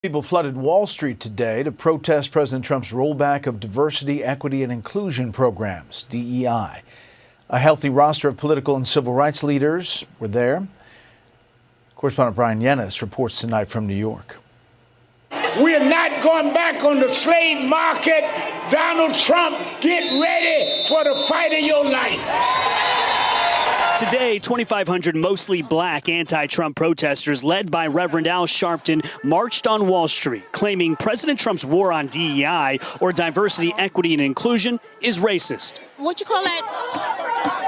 People flooded Wall Street today to protest President Trump's rollback of diversity, equity, and inclusion programs, DEI. A healthy roster of political and civil rights leaders were there. Correspondent Brian Yennis reports tonight from New York. We are not going back on the slave market. Donald Trump, get ready for the fight of your life. Today, 2,500 mostly black anti-Trump protesters led by Reverend Al Sharpton marched on Wall Street, claiming President Trump's war on DEI, or diversity, equity, and inclusion, is racist. What you call that?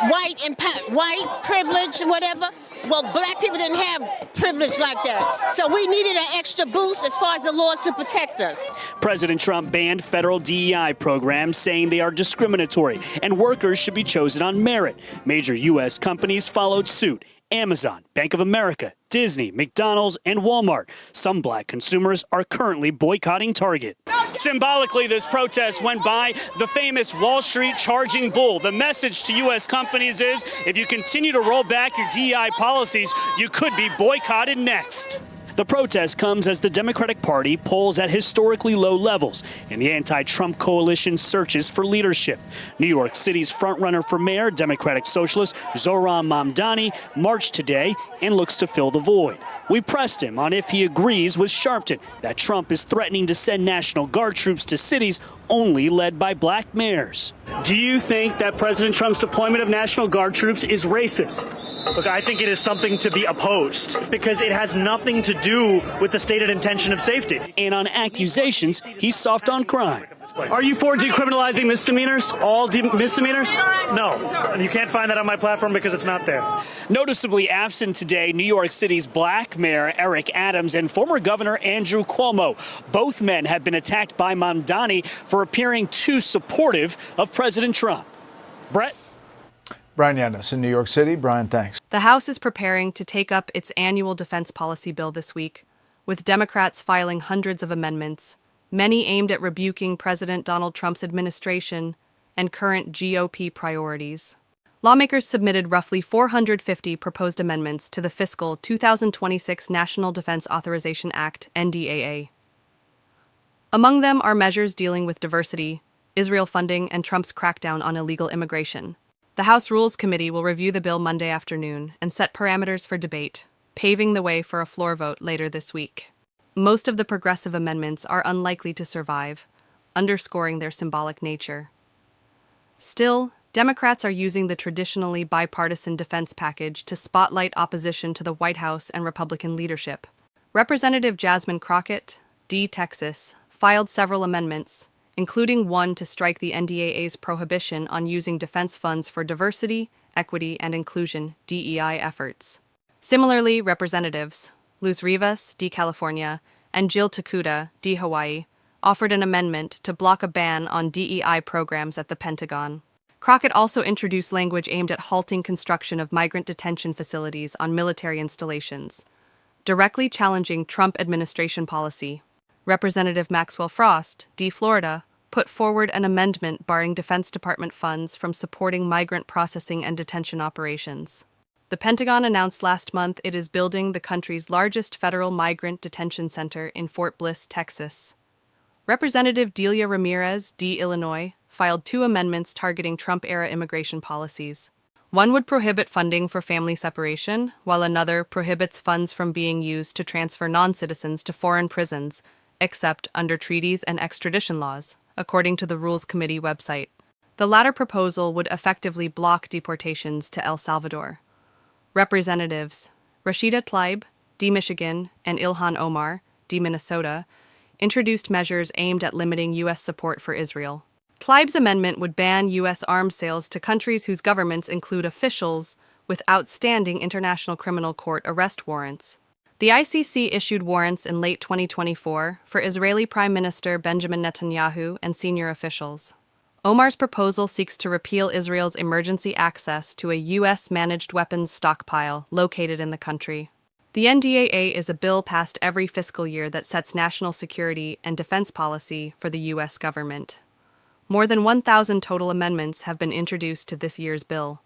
White privilege, whatever. Well, black people didn't have privilege like that. So we needed an extra boost as far as the laws to protect us. President Trump banned federal DEI programs, saying they are discriminatory and workers should be chosen on merit. Major U.S. companies followed suit. Amazon, Bank of America, Disney, McDonald's, and Walmart. Some black consumers are currently boycotting Target. Symbolically, this protest went by the famous Wall Street charging bull. The message to U.S. companies is, if you continue to roll back your DEI policies, you could be boycotted next. The protest comes as the Democratic Party polls at historically low levels, and the anti-Trump coalition searches for leadership. New York City's frontrunner for mayor, Democratic Socialist Zohran Mamdani, marched today and looks to fill the void. We pressed him on if he agrees with Sharpton that Trump is threatening to send National Guard troops to cities only led by black mayors. Do you think that President Trump's deployment of National Guard troops is racist? Look, I think it is something to be opposed because it has nothing to do with the stated intention of safety. And on accusations, he's soft on crime. Are you for decriminalizing misdemeanors? All misdemeanors? No, and you can't find that on my platform because it's not there. Noticeably absent today, New York City's black mayor Eric Adams and former Governor Andrew Cuomo. Both men have been attacked by Mamdani for appearing too supportive of President Trump. Brett? Brian Yennis in New York City. Brian, thanks. The House is preparing to take up its annual defense policy bill this week, with Democrats filing hundreds of amendments, many aimed at rebuking President Donald Trump's administration and current GOP priorities. Lawmakers submitted roughly 450 proposed amendments to the fiscal 2026 National Defense Authorization Act, NDAA. Among them are measures dealing with diversity, Israel funding, and Trump's crackdown on illegal immigration. The House Rules Committee will review the bill Monday afternoon and set parameters for debate, paving the way for a floor vote later this week. Most of the progressive amendments are unlikely to survive, underscoring their symbolic nature. Still, Democrats are using the traditionally bipartisan defense package to spotlight opposition to the White House and Republican leadership. Representative Jasmine Crockett, D. Texas, filed several amendments, including one to strike the NDAA's prohibition on using defense funds for diversity, equity, and inclusion (DEI) efforts. Similarly, Representatives Luz Rivas, D. California, and Jill Takuda, D. Hawaii, offered an amendment to block a ban on DEI programs at the Pentagon. Crockett also introduced language aimed at halting construction of migrant detention facilities on military installations, directly challenging Trump administration policy. Representative Maxwell Frost, D. Florida, put forward an amendment barring Defense Department funds from supporting migrant processing and detention operations. The Pentagon announced last month it is building the country's largest federal migrant detention center in Fort Bliss, Texas. Representative Delia Ramirez, D. Illinois, filed two amendments targeting Trump-era immigration policies. One would prohibit funding for family separation, while another prohibits funds from being used to transfer non-citizens to foreign prisons, except under treaties and extradition laws, according to the Rules Committee website. The latter proposal would effectively block deportations to El Salvador. Representatives Rashida Tlaib, D. Michigan, and Ilhan Omar, D. Minnesota, introduced measures aimed at limiting U.S. support for Israel. Tlaib's amendment would ban U.S. arms sales to countries whose governments include officials with outstanding International Criminal Court arrest warrants. The ICC issued warrants in late 2024 for Israeli Prime Minister Benjamin Netanyahu and senior officials. Omar's proposal seeks to repeal Israel's emergency access to a U.S.-managed weapons stockpile located in the country. The NDAA is a bill passed every fiscal year that sets national security and defense policy for the U.S. government. More than 1,000 total amendments have been introduced to this year's bill.